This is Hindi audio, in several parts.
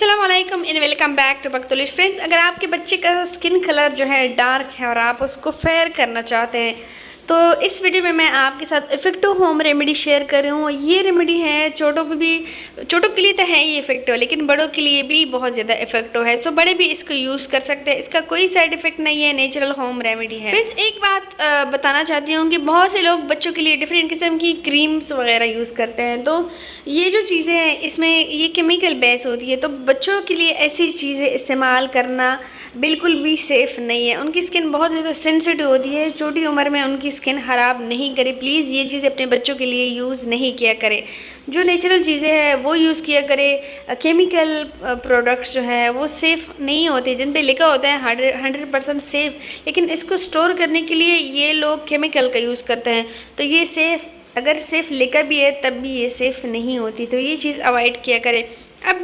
अस्सलाम वालेकुम एंड वेलकम बैक टू बख्तुलिश फ्रेंड्स। अगर आपके बच्चे का स्किन कलर जो है डार्क है और आप उसको फेयर करना चाहते हैं तो इस वीडियो में मैं आपके साथ इफ़ेक्टिव होम रेमेडी शेयर कर रही हूँ। ये रेमेडी है छोटों के लिए तो है ये इफ़ेक्टिव, लेकिन बड़ों के लिए भी बहुत ज़्यादा इफ़ेक्टिव है। सो बड़े भी इसको यूज़ कर सकते हैं, इसका कोई साइड इफ़ेक्ट नहीं है, नेचुरल होम रेमेडी है। फ्रेंड्स एक बात बताना चाहती हूँ कि बहुत से लोग बच्चों के लिए डिफरेंट किस्म की क्रीम्स वगैरह यूज़ करते हैं, तो ये जो चीज़ें हैं इसमें ये केमिकल बेस होती है, तो बच्चों के लिए ऐसी चीज़ें इस्तेमाल करना बिल्कुल भी सेफ़ नहीं है। उनकी स्किन बहुत ज़्यादा सेंसिटिव होती है, छोटी उम्र में उनकी स्किन ख़राब नहीं करे। प्लीज़ ये चीज़ अपने बच्चों के लिए यूज़ नहीं किया करें। जो नेचुरल चीज़ें हैं वो यूज़ किया करें। केमिकल प्रोडक्ट्स जो है वो सेफ़ नहीं होते, जिन पे लिखा होता है 100% सेफ़, लेकिन इसको स्टोर करने के लिए ये लोग केमिकल का यूज़ करते हैं। तो ये अगर सेफ़ लिखा भी है तब भी ये सेफ़ नहीं होती, तो ये चीज़ अवॉइड किया करें। अब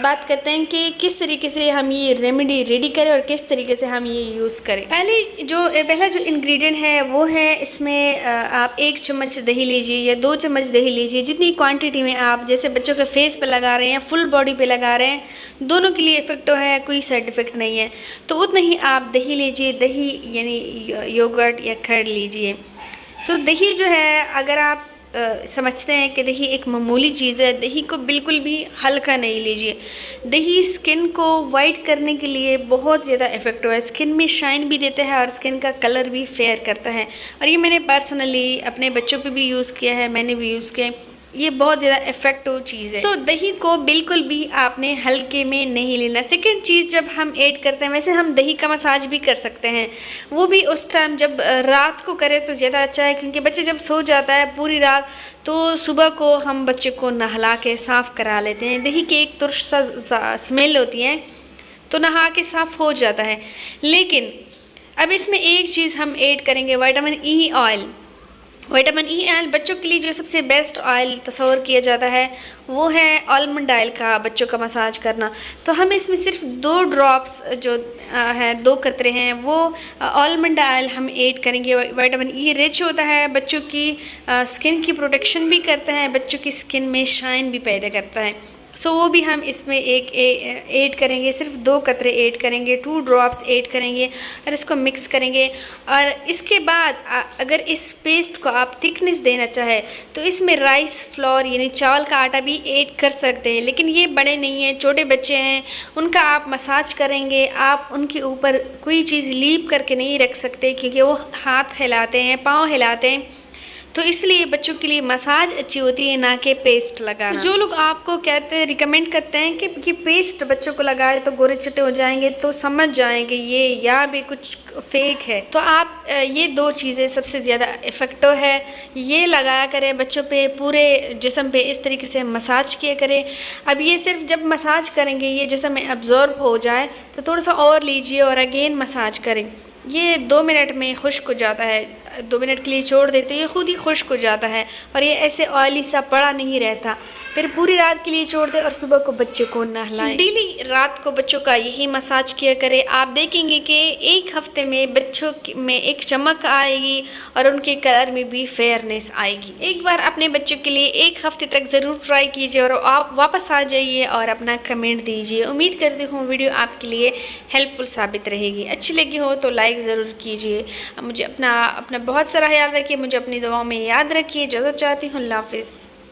बात करते हैं कि किस तरीके से हम ये रेमेडी रेडी करें और किस तरीके से हम ये यूज़ करें। पहला जो इंग्रेडिएंट है वो है, इसमें आप 1 चम्मच दही लीजिए या 2 चम्मच दही लीजिए, जितनी क्वांटिटी में आप जैसे बच्चों के फेस पे लगा रहे हैं, फुल बॉडी पे लगा रहे हैं, दोनों के लिए इफेक्टिव है, कोई साइड इफ़ेक्ट नहीं है। तो उतना ही आप दही लीजिए, दही यानी योगर्ट या कर्ड लीजिए। सो दही जो है, अगर आप समझते हैं कि दही एक मामूली चीज़ है, दही को बिल्कुल भी हल्का नहीं लीजिए। दही स्किन को वाइट करने के लिए बहुत ज़्यादा इफ़ेक्टिव है, स्किन में शाइन भी देता है और स्किन का कलर भी फेयर करता है। और ये मैंने पर्सनली अपने बच्चों पे भी यूज़ किया है, मैंने भी यूज़ किया है, ये बहुत ज़्यादा इफ़ेक्टिव चीज़ है। तो दही को बिल्कुल भी आपने हल्के में नहीं लेना। सेकंड चीज़, जब हम ऐड करते हैं, वैसे हम दही का मसाज भी कर सकते हैं, वो भी उस टाइम जब रात को करें तो ज़्यादा अच्छा है, क्योंकि बच्चे जब सो जाता है पूरी रात तो सुबह को हम बच्चे को नहला के साफ़ करा लेते हैं। दही की एक तुर्श सा स्मेल होती है, तो नहा के साफ़ हो जाता है। लेकिन अब इसमें एक चीज़ हम ऐड करेंगे, vitamin E oil. Vitamin E oil बच्चों के लिए जो सबसे बेस्ट ऑयल तस्वर किया जाता है वो है आलमंड ऑयल का, बच्चों का मसाज करना। तो हम इसमें सिर्फ 2 ड्रॉप्स जो है 2 कतरे हैं वो आलमंड ऑयल हम ऐड करेंगे। विटामिन ई रिच होता है, बच्चों की स्किन की प्रोटेक्शन भी करता है, बच्चों की स्किन में शाइन भी पैदा करता है। सो वो भी हम इसमें ऐड करेंगे, सिर्फ 2 कतरे ऐड करेंगे, 2 ड्रॉप्स ऐड करेंगे और इसको मिक्स करेंगे। और इसके बाद अगर इस पेस्ट को आप थिकनेस देना चाहे तो इसमें राइस फ्लोर यानी चावल का आटा भी ऐड कर सकते हैं, लेकिन ये बड़े नहीं हैं, छोटे बच्चे हैं, उनका आप मसाज करेंगे, आप उनके ऊपर कोई चीज़ लीप करके नहीं रख सकते, क्योंकि वो हाथ हिलाते हैं, पाँव हिलाते हैं, तो इसलिए बच्चों के लिए मसाज अच्छी होती है, ना कि पेस्ट लगाना। तो जो लोग आपको कहते हैं, रिकमेंड करते हैं कि ये पेस्ट बच्चों को लगाए तो गोरे चिट्टे हो जाएंगे, तो समझ जाएंगे ये या भी कुछ फेक है। तो आप ये 2 चीज़ें सबसे ज़्यादा इफ़ेक्टिव है, ये लगाया करें बच्चों पे, पूरे जिस्म पे इस तरीके से मसाज किया करें। अब ये सिर्फ जब मसाज करेंगे ये जिस्म में अब्जॉर्ब हो जाए तो थोड़ा सा और लीजिए और अगेन मसाज करें। ये 2 मिनट में खुश्क हो जाता है, 2 मिनट के लिए छोड़ देते ये खुद ही खुश्क हो जाता है और ये ऐसे ऑयली सा पड़ा नहीं रहता। फिर पूरी रात के लिए छोड़ दें और सुबह को बच्चे को नहलाएं। डेली रात को बच्चों का यही मसाज किया करें। आप देखेंगे कि 1 हफ्ते में बच्चों में एक चमक आएगी और उनके कलर में भी फेयरनेस आएगी। एक बार अपने बच्चों के लिए 1 हफ्ते तक ज़रूर ट्राई कीजिए और आप वापस आ जाइए और अपना कमेंट दीजिए। उम्मीद करती हूँ वीडियो आपके लिए हेल्पफुल साबित रहेगी। अच्छी लगी हो तो लाइक ज़रूर कीजिए। मुझे अपना बहुत सारा ख्याल रखिए, मुझे अपनी दुआओं में याद रखिए। इजाज़त चाहती हूँ, अल्लाह हाफ़िज़।